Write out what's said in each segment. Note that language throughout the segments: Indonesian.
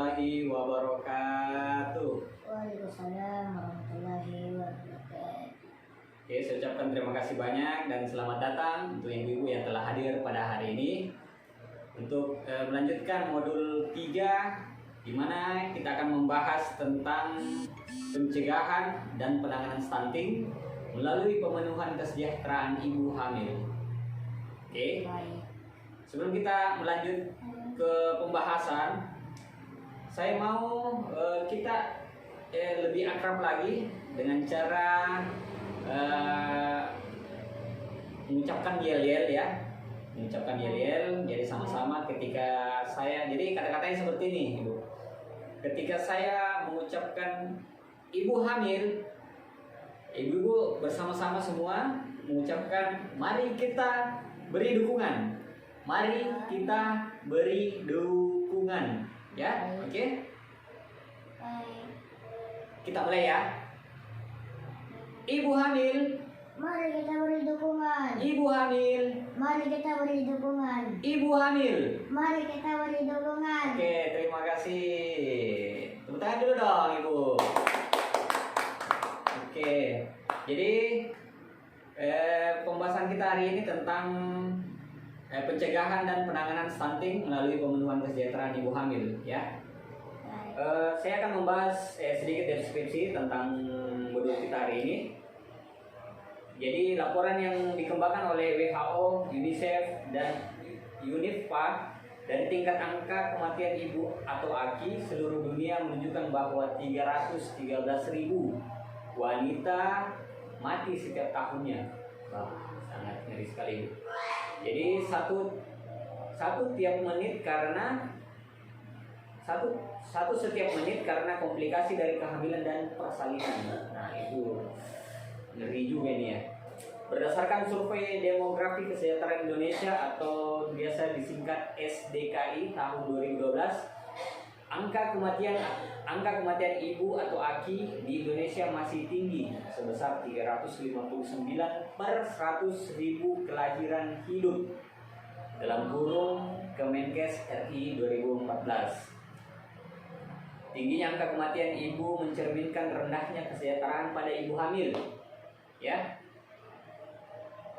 warahmatullahi wabarakatuh. Waalaikumsalam warahmatullahi wabarakatuh. Oke, saya ucapkan terima kasih banyak dan selamat datang untuk ibu-ibu yang telah hadir pada hari ini untuk melanjutkan modul 3 di mana kita akan membahas tentang pencegahan dan penanganan stunting melalui pemenuhan kesejahteraan ibu hamil. Oke. Sebelum kita melanjut ke pembahasan, saya mau kita lebih akrab lagi dengan cara mengucapkan yel-yel ya. Mengucapkan yel-yel, jadi sama-sama ketika saya, jadi kata-katanya seperti ini, Ibu. Ketika saya mengucapkan ibu hamil, ibu-ibu bersama-sama semua mengucapkan mari kita beri dukungan. Mari kita beri dukungan, ya, oke? Kita mulai ya. Ibu hamil, Mari kita beri dukungan. ibu hamil, Mari kita beri dukungan. ibu hamil. Mari kita beri dukungan. Oke, terima kasih. Tepuk tangan dulu dong, Ibu. Oke, jadi pembahasan kita hari ini tentang pencegahan dan penanganan stunting melalui pemenuhan kesejahteraan ibu hamil, ya. Saya akan membahas sedikit deskripsi tentang modul kita hari ini. Jadi laporan yang dikembangkan oleh WHO, UNICEF, dan UNIFPA dari tingkat angka kematian ibu atau AKI seluruh dunia menunjukkan bahwa 313.000 wanita mati setiap tahunnya. Wah, sangat ngeri sekali. Jadi satu setiap menit karena komplikasi dari kehamilan dan persalinan. Nah, itu ngeri juga nih ya. Berdasarkan survei demografi kesejahteraan Indonesia atau biasa disingkat SDKI tahun 2012, angka kematian ibu atau AKI di Indonesia masih tinggi sebesar 359 per 100.000 kelahiran hidup dalam kurung Kemenkes RI 2014. Tingginya angka kematian ibu mencerminkan rendahnya kesejahteraan pada ibu hamil. Ya.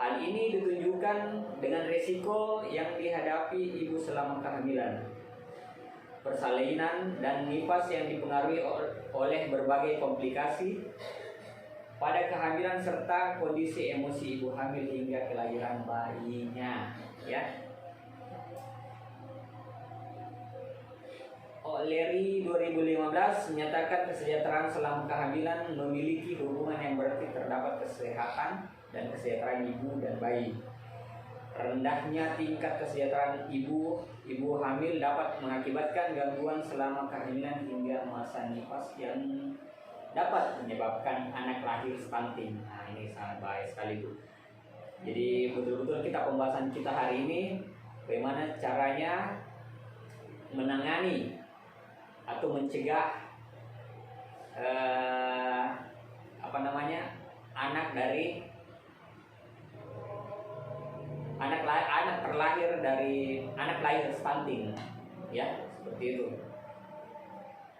Hal ini ditunjukkan dengan resiko yang dihadapi ibu selama kehamilan, persalinan dan nifas yang dipengaruhi oleh berbagai komplikasi pada kehamilan serta kondisi emosi ibu hamil hingga kelahiran bayinya, ya. O'Leary 2015 menyatakan kesejahteraan selama kehamilan memiliki hubungan yang berarti terdapat kesehatan dan kesejahteraan ibu dan bayi. Rendahnya tingkat kesejahteraan ibu hamil dapat mengakibatkan gangguan selama kehamilan hingga masa nifas yang dapat menyebabkan anak lahir stunting. Nah, ini sangat bahaya sekali, Bu. Jadi betul-betul pembahasan kita hari ini bagaimana caranya menangani atau mencegah anak lahir stunting, ya, seperti itu.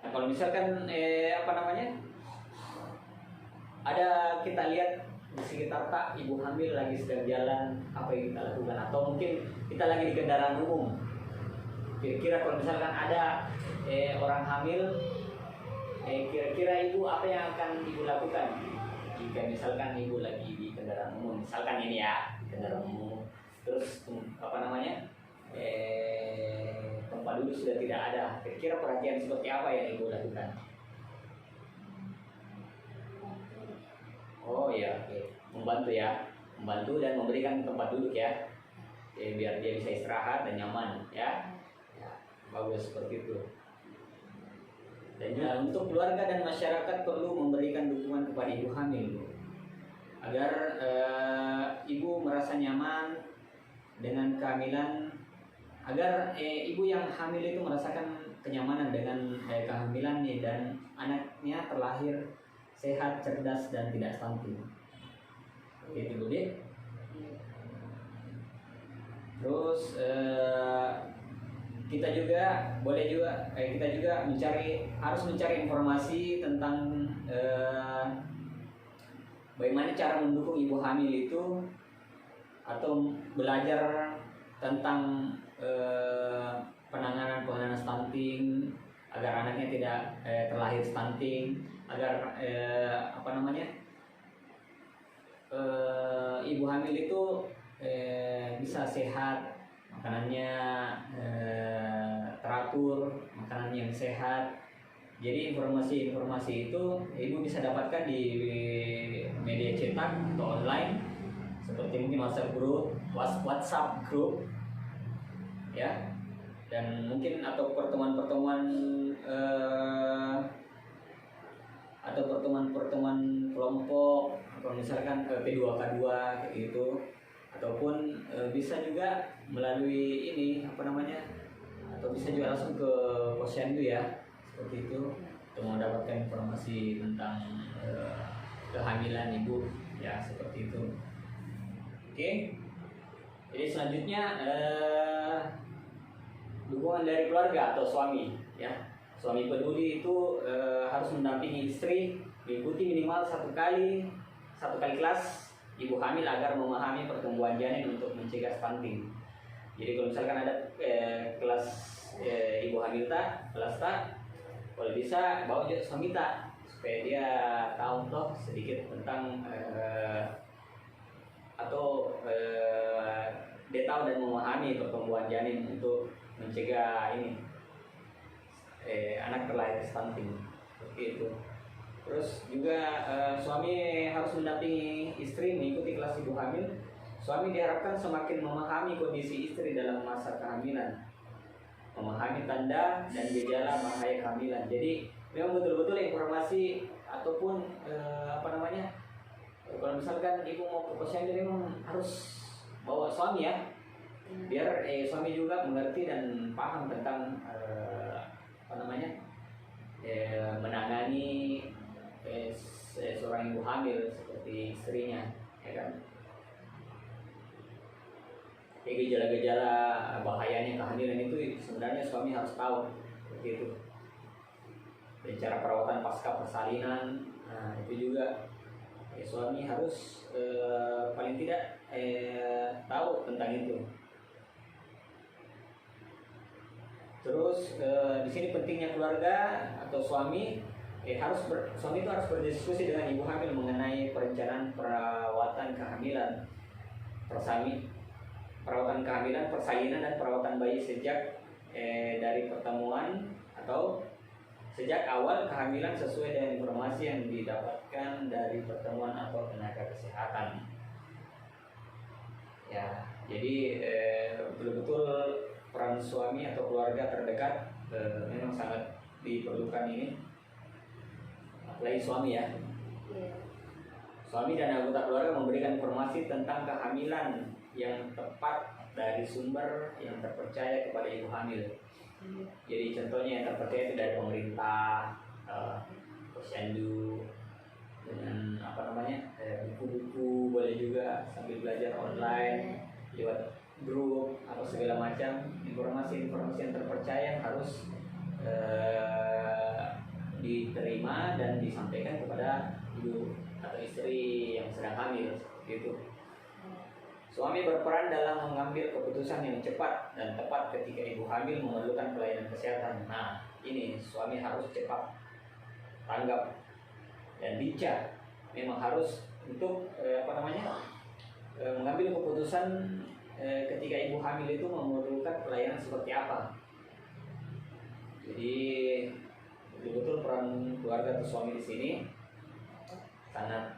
Nah, kalau misalkan ada kita lihat di sekitar ibu hamil lagi sedang jalan, apa yang kita lakukan? Atau mungkin kita lagi di kendaraan umum. Kira-kira kalau misalkan ada orang hamil, kira-kira ibu apa yang akan ibu lakukan jika misalkan ibu lagi di kendaraan umum, misalkan ini ya, kendaraan umum, terus tempat duduk sudah tidak ada, kira-kira perhatian seperti apa yang ibu lakukan? Oh ya, oke. Membantu dan memberikan tempat duduk ya, biar dia bisa istirahat dan nyaman ya. Bagus seperti itu. Dan untuk keluarga dan masyarakat perlu memberikan dukungan kepada ibu hamil agar ibu merasa nyaman dengan kehamilan, agar ibu yang hamil itu merasakan kenyamanan dengan kehamilannya dan anaknya terlahir sehat, cerdas dan tidak stunting. Gitu, Bu. Terus kita juga kita juga harus mencari informasi tentang bagaimana cara mendukung ibu hamil itu, atau belajar tentang penanganan stunting agar anaknya tidak terlahir stunting, agar ibu hamil itu bisa sehat, makanannya teratur, makanan yang sehat. Jadi informasi itu ibu bisa dapatkan di media cetak atau online, seperti mungkin WhatsApp group, ya, dan mungkin atau pertemuan-pertemuan kelompok, atau misalkan P2K2 kayak gitu, ataupun bisa juga melalui atau bisa juga langsung ke posyandu ya, seperti itu, untuk mendapatkan informasi tentang kehamilan ibu ya, seperti itu. Oke, jadi selanjutnya dukungan dari keluarga atau suami ya. Suami peduli itu harus mendampingi istri mengikuti minimal satu kali kelas ibu hamil agar memahami pertumbuhan janin untuk mencegah stunting. Jadi kalau misalkan ada kelas ibu hamil kelas kalau bisa bawa juga suami supaya dia tahu sedikit tentang dia tahu dan memahami pertumbuhan janin untuk mencegah anak terlahir stunting, seperti itu. Terus juga suami harus mendampingi istri mengikuti kelas ibu hamil. Suami diharapkan semakin memahami kondisi istri dalam masa kehamilan, memahami tanda dan gejala bahaya kehamilan. Jadi memang betul-betul informasi ataupun kalau misalkan ibu mau ke posyandu memang harus bawa suami ya, biar suami juga mengerti dan paham tentang menangani seorang ibu hamil seperti istrinya, ya kan. Gejala-gejala bahayanya kehamilan itu sebenarnya suami harus tahu, seperti itu. Dan cara perawatan pasca persalinan, itu juga suami harus paling tidak tahu tentang itu. Terus di sini pentingnya keluarga atau suami suami itu harus berdiskusi dengan ibu hamil mengenai perencanaan perawatan kehamilan, persalinan dan perawatan bayi sejak dari pertemuan atau sejak awal kehamilan sesuai dengan informasi yang didapatkan dari pertemuan atau tenaga kesehatan. Ya, jadi betul-betul peran suami atau keluarga terdekat memang sangat diperlukan ini, apalagi suami ya. Suami dan anggota keluarga memberikan informasi tentang kehamilan yang tepat dari sumber yang terpercaya kepada ibu hamil. Jadi contohnya yang terpercaya itu dari pemerintah, posyandu, dengan buku-buku, boleh juga sambil belajar online lewat grup atau segala macam. Informasi yang terpercaya harus diterima dan disampaikan kepada ibu atau istri yang sedang hamil, gitu. Suami berperan dalam mengambil keputusan yang cepat dan tepat ketika ibu hamil memerlukan pelayanan kesehatan. Nah, ini suami harus cepat tanggap dan bijak. Memang harus untuk mengambil keputusan ketika ibu hamil itu memerlukan pelayanan seperti apa. Jadi betul-betul peran keluarga atau suami di sini sangat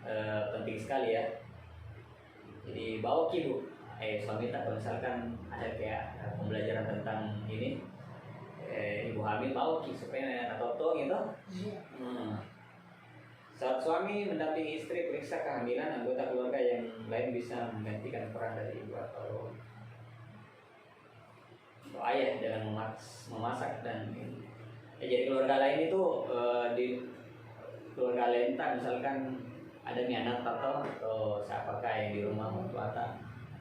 penting sekali ya. Jadi bawa Bu, suami tak, kalau misalkan ada kayak pembelajaran tentang ini ibu hamil, bawa supaya tahu gitu. Saat suami mendampingi istri periksa kehamilan, anggota keluarga yang lain bisa menggantikan peran dari ibu atau ayah dengan memasak dan jadi keluarga lain itu di keluarga lain misalkan ada anak atau siapakah yang di rumah mertua,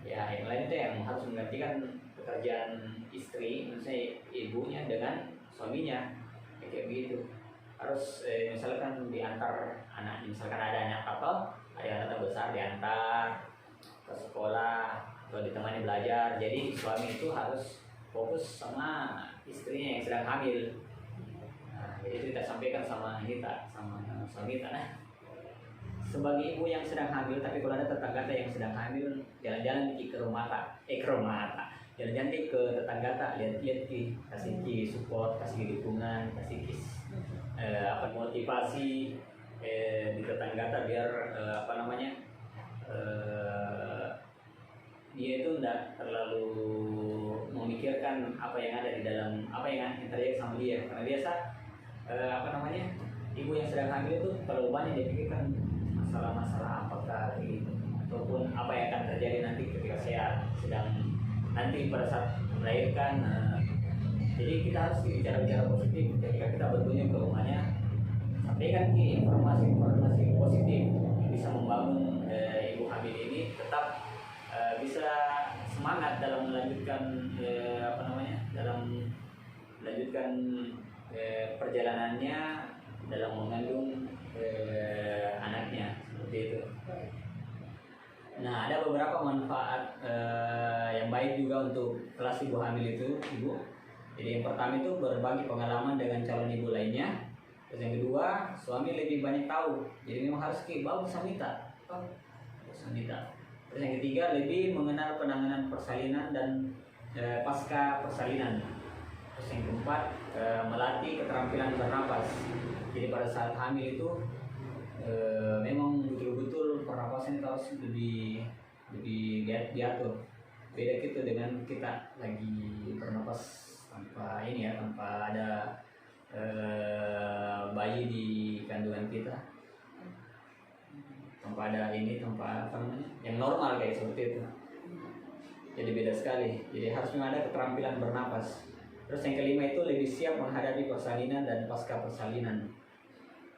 ya yang lain itu yang harus menggantikan pekerjaan istri, misalnya ibunya dengan suaminya, kayak begitu. Harus misalkan diantar anak, misalkan ada anak apa, ada anak besar diantar ke sekolah atau ditemani belajar. Jadi suami itu harus fokus sama istrinya yang sedang hamil. Nah, jadi itu kita sampaikan sama kita, sama suami kita. Nah, sebagai ibu yang sedang hamil, tapi kalau ada tetangga yang sedang hamil, jalan-jalan ke rumah jalan-jalan ke tetangga, lihat-lihat kasih support, kasih dukungan, kasih motivasi di tetangga biar dia itu tidak terlalu memikirkan apa yang ada di dalam, apa yang terjadi sama dia, karena biasa ibu yang sedang hamil itu terlalu banyak dia pikirkan masalah-masalah apakah gitu, ataupun apa yang akan terjadi nanti ketika saya sedang nanti pada saat melahirkan. Jadi kita harus bicara-bicara positif ketika kita berkunjung ke rumahnya, sampaikan informasi positif yang bisa membangun ibu hamil ini tetap bisa semangat dalam melanjutkan dalam melanjutkan perjalanannya dalam mengandung anaknya, seperti itu. Nah, ada beberapa manfaat yang baik juga untuk kelas ibu hamil itu, ibu. Jadi yang pertama itu berbagi pengalaman dengan calon ibu lainnya. Terus yang kedua, suami lebih banyak tahu. Jadi memang harus bagus Samita. Terus yang ketiga, lebih mengenal penanganan persalinan dan pasca persalinan. Terus yang keempat, melatih keterampilan bernapas. Jadi pada saat hamil itu memang betul-betul pernapasan itu harus lebih diatur. Beda gitu dengan kita lagi bernapas tanpa ada bayi di kandungan kita, tanpa ada yang normal kayak seperti itu. Jadi beda sekali. Jadi harus ada keterampilan bernapas. Terus yang kelima itu lebih siap menghadapi persalinan dan pasca persalinan.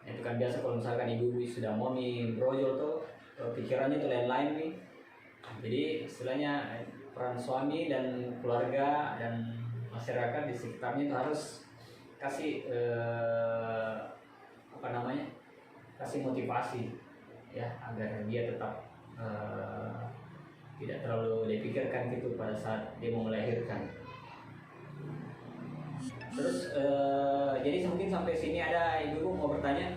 Itu kan biasa kalau misalkan ibu sudah mau nih brojol tuh pikirannya tuh lain-lain nih. Jadi istilahnya peran suami dan keluarga dan masyarakat di sekitarnya itu harus kasih kasih motivasi ya, agar dia tetap tidak terlalu dipikirkan gitu pada saat dia mau melahirkan. Terus jadi mungkin sampai sini ada ibu mau bertanya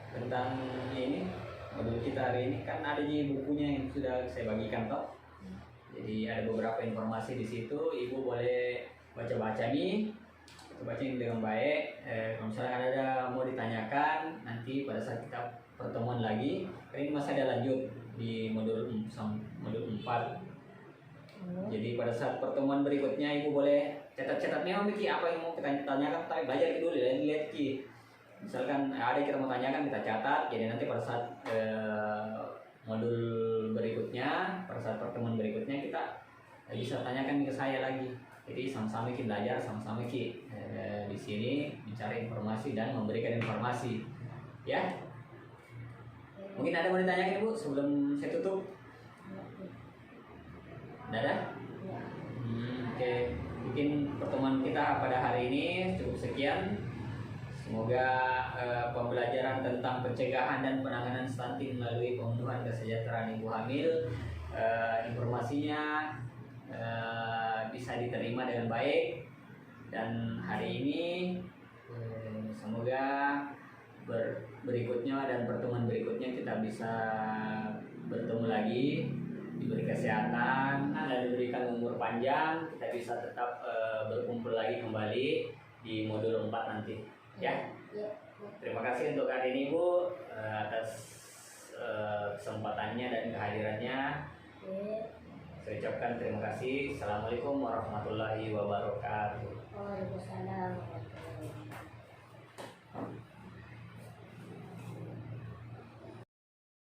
tentang ini modul kita hari ini. Kan ada di bukunya yang sudah saya bagikan toh. Jadi ada beberapa informasi di situ, ibu boleh baca-baca nih, baca dengan baik. Kalau misalnya ada mau ditanyakan nanti pada saat kita pertemuan lagi, ini masih ada lanjut di modul 4. Jadi pada saat pertemuan berikutnya ibu boleh catat-catat memang Miki apa yang mau kita tanyakan, tapi belajar dulu lihat Ki. Misalkan ada yang kita mau tanyakan kita catat, jadi nanti pada saat modul berikutnya, pada saat pertemuan berikutnya kita bisa tanyakan ke saya lagi. Jadi sama-sama kita belajar, sama-sama kita di sini mencari informasi dan memberikan informasi. Ya. Mungkin ada mau ditanyakan Ibu sebelum saya tutup? Tidak ada? Oke. Mungkin pertemuan kita pada hari ini cukup sekian. Semoga pembelajaran tentang pencegahan dan penanganan stunting melalui pemenuhan kesejahteraan ibu hamil, informasinya bisa diterima dengan baik. Dan hari ini semoga berikutnya dan pertemuan berikutnya kita bisa bertemu lagi, diberi kesehatan dan diberikan umur panjang, kita bisa tetap berkumpul lagi kembali di modul 4 nanti. Ya. Terima kasih untuk hari ini Bu atas kesempatannya dan kehadirannya. Saya ucapkan terima kasih. Assalamualaikum warahmatullahi wabarakatuh. Waalaikumsalam.